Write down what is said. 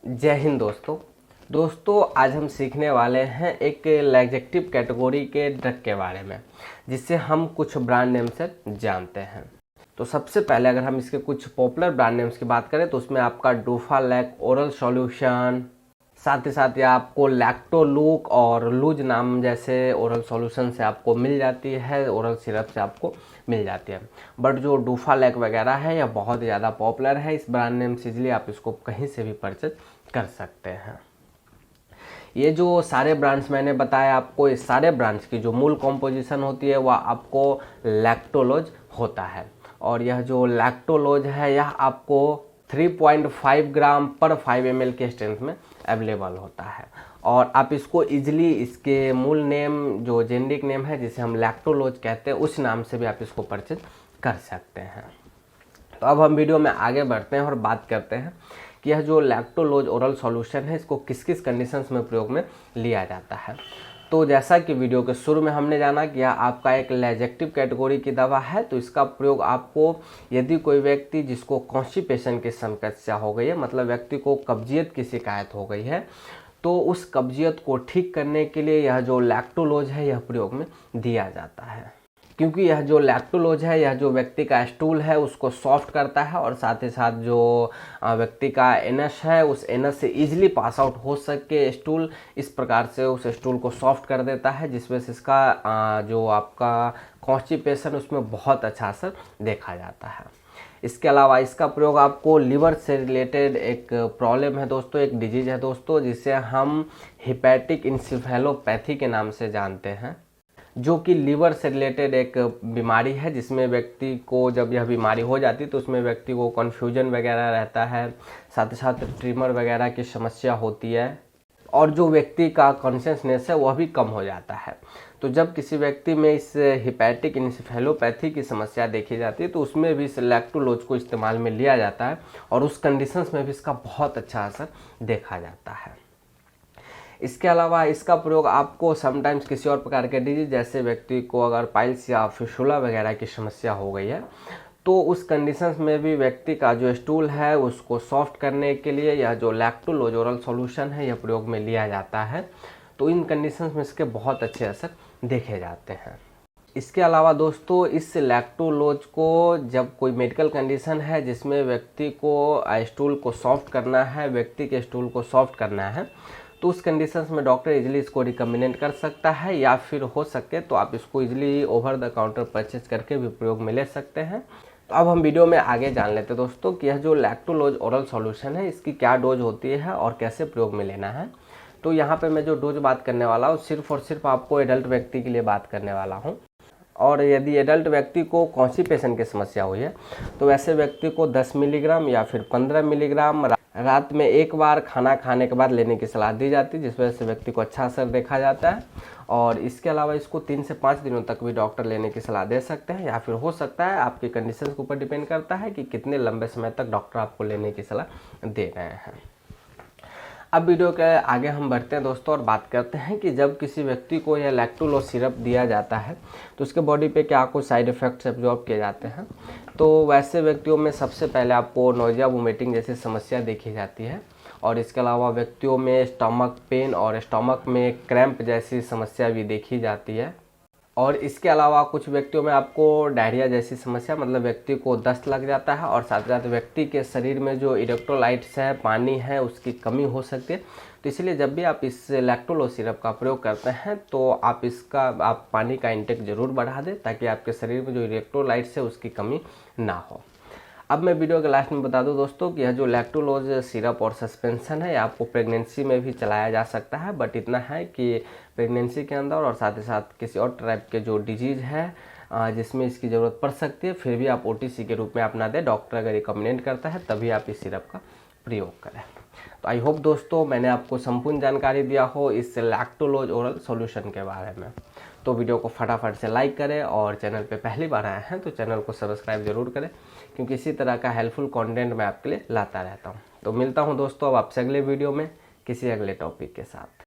जय हिंद दोस्तों आज हम सीखने वाले हैं एक लैक्जेक्टिव कैटेगरी के ड्रग के बारे में, जिससे हम कुछ ब्रांड नेम से जानते हैं। तो सबसे पहले अगर हम इसके कुछ पॉपुलर ब्रांड नेम्स की बात करें तो उसमें आपका डोफालैक ओरल सॉल्यूशन, साथ ही साथ ये आपको लैक्टोलूक और लूज नाम जैसे ओरल सॉल्यूशन से आपको मिल जाती है, ओरल सिरप से आपको मिल जाती है। बट जो डोफालैक वगैरह है यह बहुत ज़्यादा पॉपुलर है इस ब्रांड नेम से, इसलिए आप इसको कहीं से भी परचेज कर सकते हैं। ये जो सारे ब्रांड्स मैंने बताया आपको, इस सारे ब्रांड्स की जो मूल कॉम्पोजिशन होती है वह आपको लैक्टोलोज होता है, और यह जो लैक्टोलोज है यह आपको 3.5 ग्राम पर 5 ml के स्ट्रेंथ में अवेलेबल होता है। और आप इसको इजीली इसके मूल नेम जो जेनेरिक नेम है जिसे हम लैक्टोलोज कहते हैं उस नाम से भी आप इसको परचेज कर सकते हैं। तो अब हम वीडियो में आगे बढ़ते हैं और बात करते हैं कि यह जो लैक्टोलोज ओरल सॉल्यूशन है इसको किस किस कंडीशंस में प्रयोग में लिया जाता है। तो जैसा कि वीडियो के शुरू में हमने जाना कि यह आपका एक लैजेक्टिव कैटेगरी की दवा है, तो इसका प्रयोग आपको यदि कोई व्यक्ति जिसको कॉन्स्टिपेशन की समस्या हो गई है, मतलब व्यक्ति को कब्जियत की शिकायत हो गई है, तो उस कब्जियत को ठीक करने के लिए यह जो लैक्टोलोज है यह प्रयोग में दिया जाता है। क्योंकि यह जो लैक्टोलोज है यह जो व्यक्ति का स्टूल है उसको सॉफ्ट करता है, और साथ ही साथ जो व्यक्ति का एनस है उस एनस से इजीली पास आउट हो सके स्टूल, इस प्रकार से उस स्टूल को सॉफ्ट कर देता है, जिस वजह से इसका जो आपका कॉन्स्टिपेशन उसमें बहुत अच्छा असर देखा जाता है। इसके अलावा इसका प्रयोग आपको लीवर से रिलेटेड एक प्रॉब्लम है दोस्तों, एक डिजीज है दोस्तों, जिसे हम हिपैटिक इंसेफेलोपैथी के नाम से जानते हैं, जो कि लीवर से रिलेटेड एक बीमारी है, जिसमें व्यक्ति को जब यह बीमारी हो जाती है तो उसमें व्यक्ति को कन्फ्यूजन वगैरह रहता है, साथ ही साथ ट्रिमर वगैरह की समस्या होती है, और जो व्यक्ति का कॉन्शियसनेस है वह भी कम हो जाता है। तो जब किसी व्यक्ति में इस हिपैटिक इंसेफेलोपैथी की समस्या देखी जाती है तो उसमें भी इस लैक्टोलोज को इस्तेमाल में लिया जाता है, और उस कंडीशंस में भी इसका बहुत अच्छा असर देखा जाता है। इसके अलावा इसका प्रयोग आपको समटाइम्स किसी और प्रकार के डिजीज, जैसे व्यक्ति को अगर पाइल्स या फिशुला वगैरह की समस्या हो गई है तो उस कंडीशंस में भी व्यक्ति का जो स्टूल है उसको सॉफ्ट करने के लिए यह जो लैक्टोलोज ओरल सॉल्यूशन है यह प्रयोग में लिया जाता है। तो इन कंडीशंस में इसके बहुत अच्छे असर देखे जाते हैं। इसके अलावा दोस्तों इस लैक्टोलोज को जब कोई मेडिकल कंडीशन है जिसमें व्यक्ति को स्टूल को सॉफ्ट करना है, व्यक्ति के स्टूल को सॉफ्ट करना है, तो उस कंडीशंस में डॉक्टर इजीली इसको रिकमेंड कर सकता है, या फिर हो सके तो आप इसको easily over the counter purchase करके भी प्रयोग में ले सकते हैं। तो अब हम वीडियो में आगे जान लेते हैं दोस्तों कि यह जो लैक्टोलोज ओरल सॉल्यूशन है इसकी क्या डोज होती है और कैसे प्रयोग में लेना है। तो यहाँ पे मैं जो डोज बात करने वाला हूँ सिर्फ और सिर्फ आपको एडल्ट व्यक्ति के लिए बात करने वाला हूँ, और यदि एडल्ट व्यक्ति को कॉन्स्टिपेशन की समस्या हुई है तो वैसे व्यक्ति को 10 मिलीग्राम या फिर 15 मिलीग्राम रात में एक बार खाना खाने के बाद लेने की सलाह दी जाती है, जिस वजह से व्यक्ति को अच्छा असर देखा जाता है। और इसके अलावा इसको 3 से 5 दिनों तक भी डॉक्टर लेने की सलाह दे सकते हैं, या फिर हो सकता है आपकी कंडीशन के ऊपर डिपेंड करता है कि कितने लंबे समय तक डॉक्टर आपको लेने की सलाह दे रहे हैं। अब वीडियो के आगे हम बढ़ते हैं दोस्तों और बात करते हैं कि जब किसी व्यक्ति को यह लैक्टोलोज सिरप दिया जाता है तो उसके बॉडी पे क्या कुछ साइड इफ़ेक्ट्स एब्जॉर्ब किए जाते हैं। तो वैसे व्यक्तियों में सबसे पहले आपको नोजिया वोमिटिंग जैसी समस्या देखी जाती है, और इसके अलावा व्यक्तियों में स्टमक पेन और स्टमक में क्रैम्प जैसी समस्या भी देखी जाती है, और इसके अलावा कुछ व्यक्तियों में आपको डायरिया जैसी समस्या, मतलब व्यक्ति को दस्त लग जाता है, और साथ ही साथ व्यक्ति के शरीर में जो इलेक्ट्रोलाइट्स है, पानी है, उसकी कमी हो सकती है। तो इसलिए जब भी आप इस लैक्टोलोज सिरप का प्रयोग करते हैं तो आप पानी का इंटेक जरूर बढ़ा दें, ताकि आपके शरीर में जो इलेक्ट्रोलाइट्स है उसकी कमी ना हो। अब मैं वीडियो के लास्ट में बता दूं दोस्तों कि यह जो लैक्टोलोज सिरप और सस्पेंशन है आपको प्रेगनेंसी में भी चलाया जा सकता है, बट इतना है कि प्रेगनेंसी के अंदर और साथ ही साथ किसी और टाइप के जो डिजीज़ है जिसमें इसकी ज़रूरत पड़ सकती है, फिर भी आप OTC के रूप में आप ना दें, डॉक्टर अगर रिकमेंड करता है तभी आप इस सिरप का प्रयोग करें। तो आई होप दोस्तों मैंने आपको संपूर्ण जानकारी दिया हो इस लैक्टोलोज ओरल सॉल्यूशन के बारे में। तो वीडियो को फटाफट से लाइक करें, और चैनल पे पहली बार आए हैं तो चैनल को सब्सक्राइब जरूर करें, क्योंकि इसी तरह का हेल्पफुल कंटेंट मैं आपके लिए लाता रहता हूं। तो मिलता हूं दोस्तों अब आपसे अगले वीडियो में किसी अगले टॉपिक के साथ।